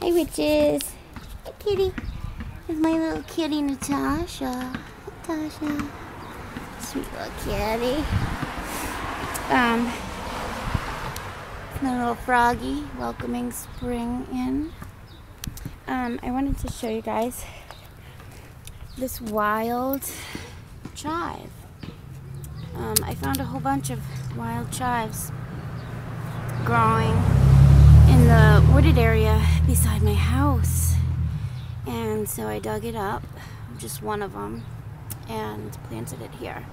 Hi, witches. Hi, kitty. There's my little kitty, Natasha. Natasha. Sweet little kitty. My little froggy welcoming spring in. I wanted to show you guys this wild chive. I found a whole bunch of wild chives growing in the wooded area beside my house, and so I dug it up, just one of them, and planted it here.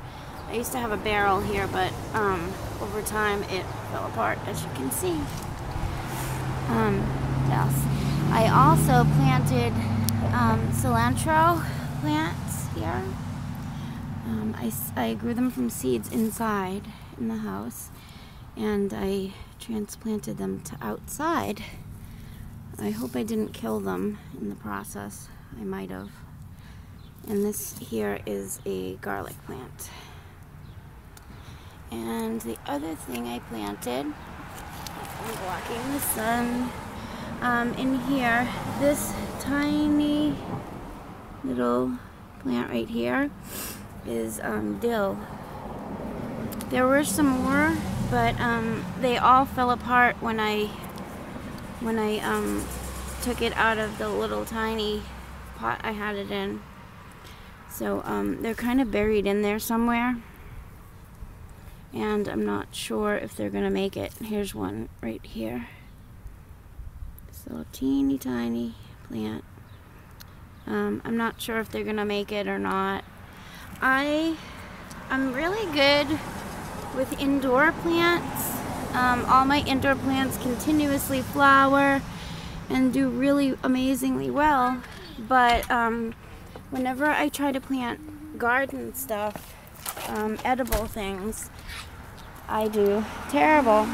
I used to have a barrel here, but over time it fell apart, as you can see. Yes. I also planted cilantro plants here. I grew them from seeds inside in the house, and I transplanted them to outside. I hope I didn't kill them in the process. I might have. And this here is a garlic plant. And the other thing I planted, I'm blocking the sun, in here, this tiny little plant right here is dill. There were some more, but they all fell apart when I took it out of the little tiny pot I had it in. So they're kind of buried in there somewhere, and I'm not sure if they're gonna make it. Here's one right here. This little teeny tiny plant. I'm not sure if they're gonna make it or not. I'm really good with indoor plants. All my indoor plants continuously flower and do really amazingly well, but whenever I try to plant garden stuff, edible things, I do terrible.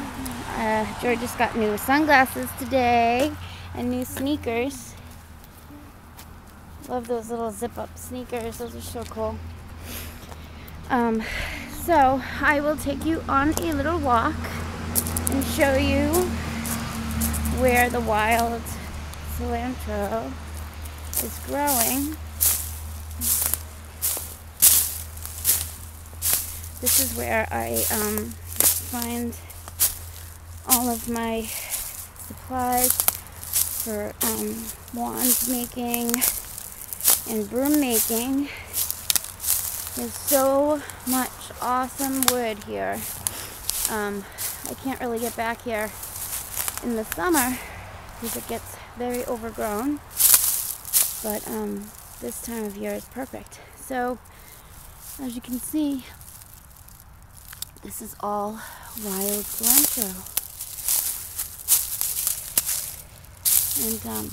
George just got new sunglasses today and new sneakers. Love those little zip-up sneakers. Those are so cool. So I will take you on a little walk and show you where the wild cilantro is growing. This is where I find all of my supplies for wand making and broom making. There's so much awesome wood here. I can't really get back here in the summer because it gets very overgrown, but this time of year is perfect. So as you can see, this is all wild cilantro, and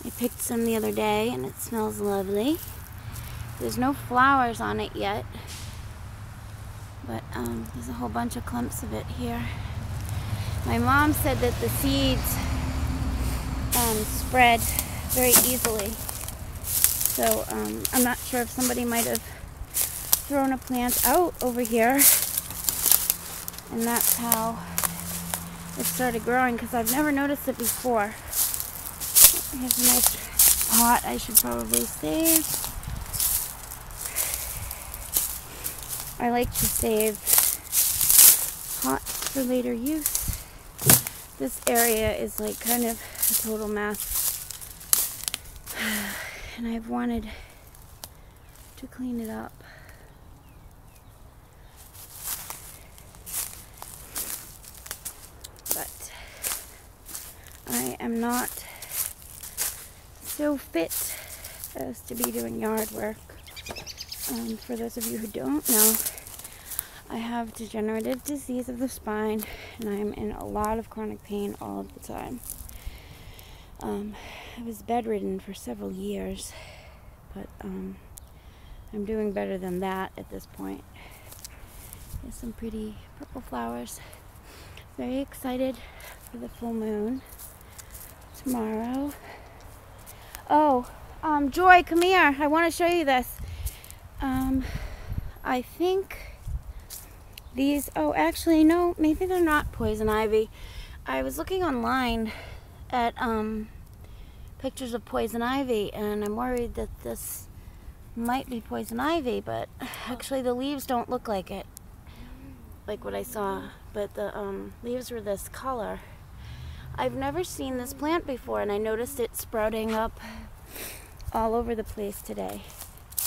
I picked some the other day and it smells lovely. There's no flowers on it yet, but there's a whole bunch of clumps of it here. My mom said that the seeds spread very easily, so I'm not sure if somebody might have thrown a plant out over here, and that's how it started growing, because I've never noticed it before. Here's a nice pot I should probably save. I like to save pots for later use. This area is like kind of a total mess, and I've wanted to clean it up. But I am not so fit as to be doing yard work. For those of you who don't know, I have degenerative disease of the spine, and I'm in a lot of chronic pain all of the time. I was bedridden for several years, but I'm doing better than that at this point. There's some pretty purple flowers. Very excited for the full moon tomorrow. Oh, Joy, come here. I want to show you this. I think these, oh, actually, no, maybe they're not poison ivy. I was looking online at pictures of poison ivy, and I'm worried that this might be poison ivy, but actually the leaves don't look like it, like what I saw, but the leaves were this color. I've never seen this plant before, and I noticed it sprouting up all over the place today.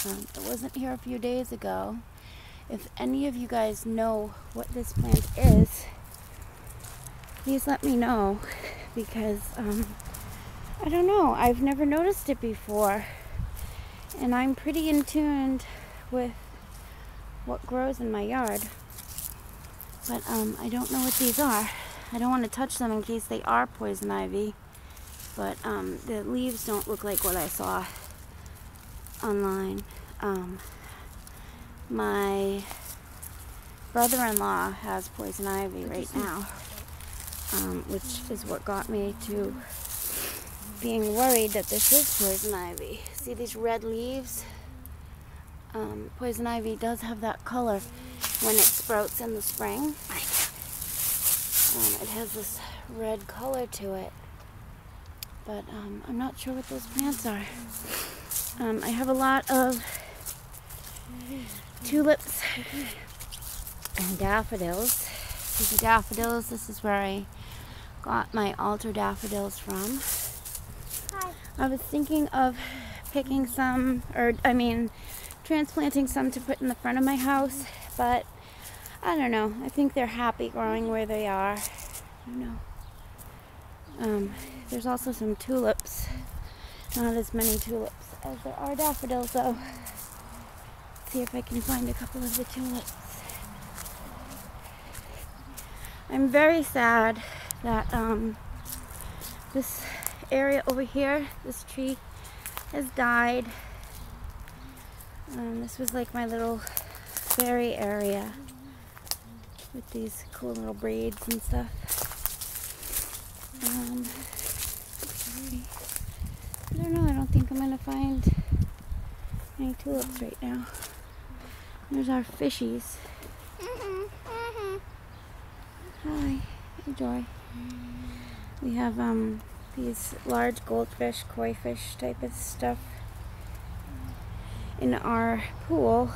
It wasn't here a few days ago. If any of you guys know what this plant is, please let me know, because I don't know, I've never noticed it before, and I'm pretty in tune with what grows in my yard, but I don't know what these are. I don't want to touch them in case they are poison ivy, but the leaves don't look like what I saw online. My brother-in-law has poison ivy right now, which is what got me to being worried that this is poison ivy. See these red leaves? Poison ivy does have that color when it sprouts in the spring. It has this red color to it, but I'm not sure what those plants are. I have a lot of tulips and daffodils. These are daffodils. This is where I got my altar daffodils from. Hi. I was thinking of picking some, transplanting some to put in the front of my house, but I don't know. I think they're happy growing where they are. I don't know. There's also some tulips. Not as many tulips as there are daffodils, though. Let's see if I can find a couple of the tulips. I'm very sad that this area over here, this tree, has died. This was like my little fairy area with these cool little braids and stuff. I don't know, I don't think I'm going to find any tulips right now. There's our fishies. Hi. Hey, Joy. We have these large goldfish, koi fish type of stuff in our pool.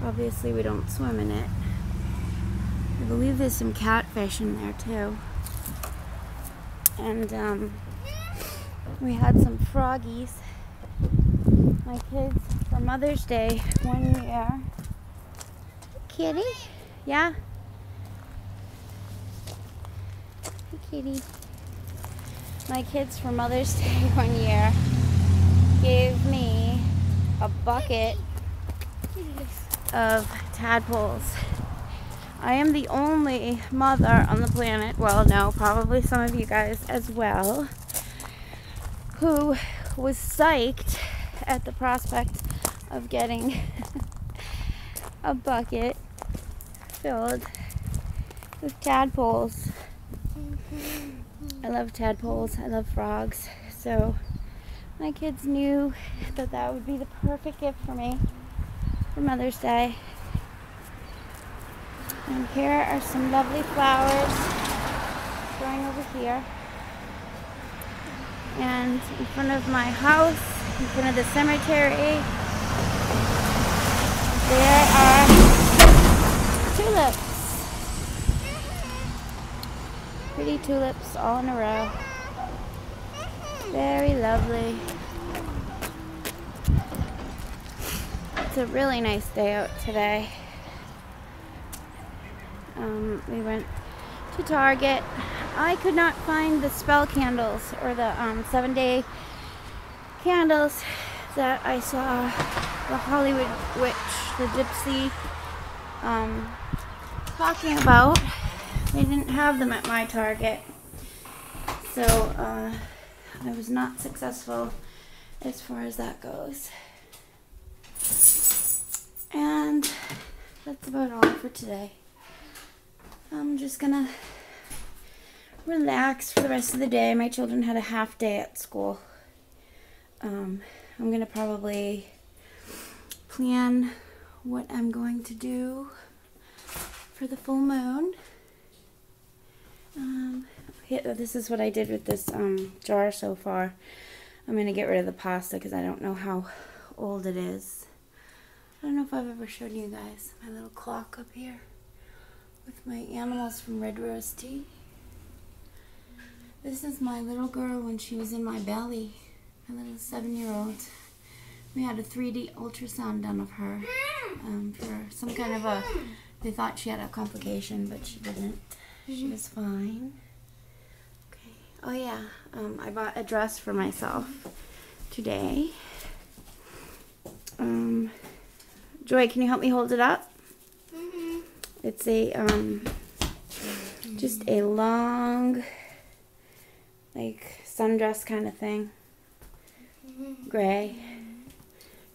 Obviously we don't swim in it. I believe there's some catfish in there too. And we had some froggies. My kids, for Mother's Day one year. Kitty? Yeah? Hey, kitty. My kids, for Mother's Day one year, gave me a bucket of tadpoles. I am the only mother on the planet, well, no, probably some of you guys as well, who was psyched at the prospect of getting a bucket filled with tadpoles. I love tadpoles, I love frogs, so my kids knew that that would be the perfect gift for me for Mother's Day. And here are some lovely flowers growing over here. And in front of my house, in front of the cemetery, there are tulips. Pretty tulips all in a row. Very lovely. It's a really nice day out today. We went to Target. I could not find the spell candles or the 7-day candles that I saw the Hollywood Witch, the gypsy, talking about. They didn't have them at my Target, so I was not successful as far as that goes. And that's about all for today. I'm just gonna relax for the rest of the day. My children had a half day at school. I'm gonna probably plan what I'm going to do for the full moon. this is what I did with this jar so far. I'm going to get rid of the pasta because I don't know how old it is. I don't know if I've ever shown you guys my little clock up here with my animals from Red Rose Tea. This is my little girl when she was in my belly, my little 7-year-old. We had a 3D ultrasound done of her for some kind of a, they thought she had a complication, but she didn't. She was fine. Okay. Oh yeah, I bought a dress for myself today. Joy, can you help me hold it up? It's a, just a long, like, sundress kind of thing. Gray.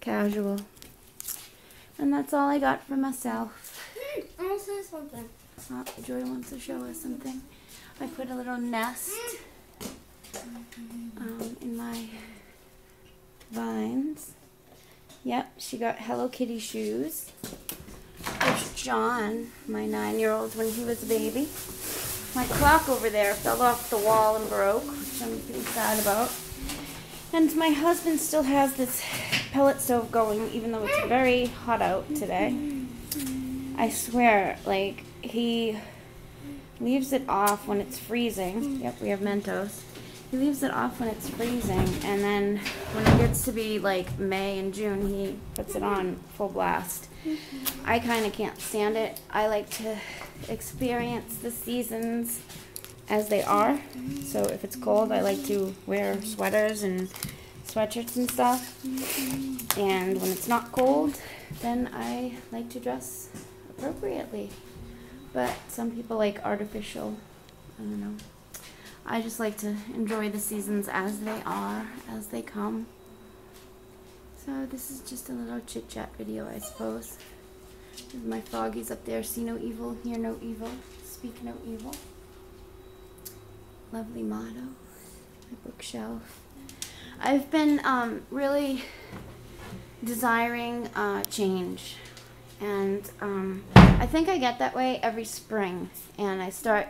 Casual. And that's all I got for myself. I want to say something. Joy wants to show us something. I put a little nest in my vines. Yep, she got Hello Kitty shoes. There's John, my 9-year-old, when he was a baby. My clock over there fell off the wall and broke, which I'm pretty sad about. And my husband still has this pellet stove going, even though it's very hot out today. I swear, like, he leaves it off when it's freezing. Yep, we have Mentos. He leaves it off when it's freezing, and then when it gets to be like May and June, he puts it on full blast. I kind of can't stand it. I like to experience the seasons as they are. So if it's cold, I like to wear sweaters and sweatshirts and stuff. And when it's not cold, then I like to dress appropriately. But some people like artificial, I don't know. I just like to enjoy the seasons as they are, as they come. So this is just a little chit-chat video, I suppose. My froggies up there. See no evil, hear no evil, speak no evil. Lovely motto. My bookshelf. I've been really desiring change. And I think I get that way every spring. And I start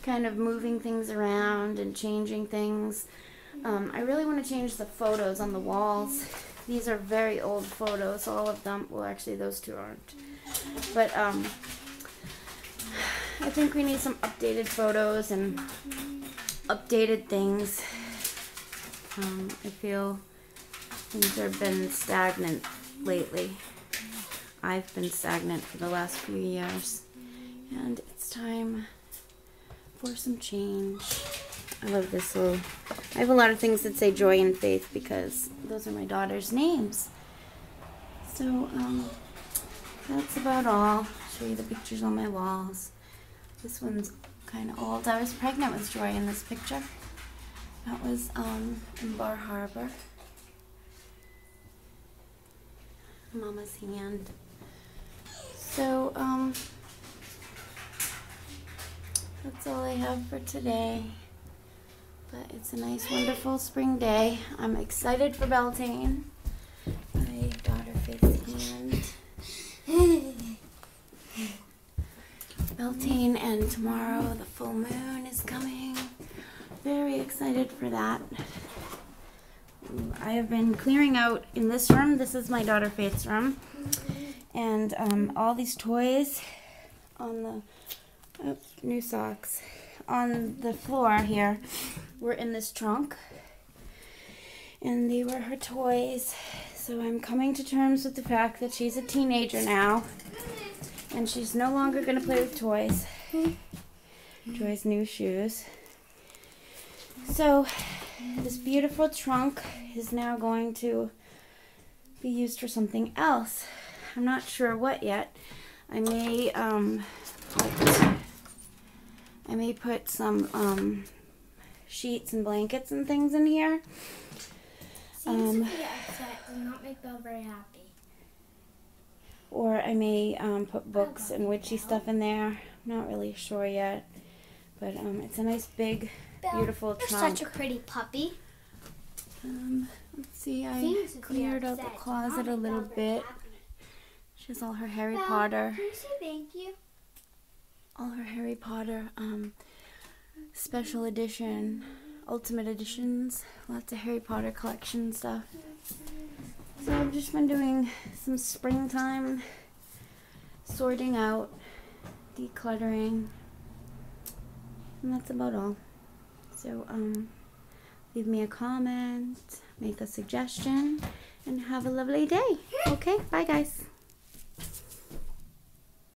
kind of moving things around and changing things. I really want to change the photos on the walls. These are very old photos, all of them. Well, actually, those two aren't. But I think we need some updated photos and updated things. I feel things have been stagnant lately. I've been stagnant for the last few years. And it's time for some change. I love this little, I have a lot of things that say joy and faith because those are my daughter's names. So, that's about all. I'll show you the pictures on my walls. This one's kind of old. I was pregnant with Joy in this picture. That was in Bar Harbor. Mama's hand. So, that's all I have for today. But it's a nice, wonderful spring day. I'm excited for Beltane. My daughter Faith's hand. Beltane, and tomorrow the full moon is coming. Very excited for that. I have been clearing out in this room. This is my daughter Faith's room. And all these toys on the new socks on the floor here were in this trunk, and they were her toys. So I'm coming to terms with the fact that she's a teenager now, and she's no longer going to play with toys. Joy's new shoes. So this beautiful trunk is now going to be used for something else. I'm not sure what yet. I may put some sheets and blankets and things in here. Seems to be upset. Does not make Belle very happy. Or I may put books and witchy stuff in there. I'm not really sure yet. But it's a nice big, beautiful Belle, trunk. you're such a pretty puppy. Let's see, I cleared out the closet a little bit. She has all her Harry Potter. Can you say thank you? All her Harry Potter special edition, ultimate editions, lots of Harry Potter collection stuff. So I've just been doing some springtime sorting out, decluttering, and that's about all. So leave me a comment, make a suggestion, and have a lovely day. Okay, bye guys.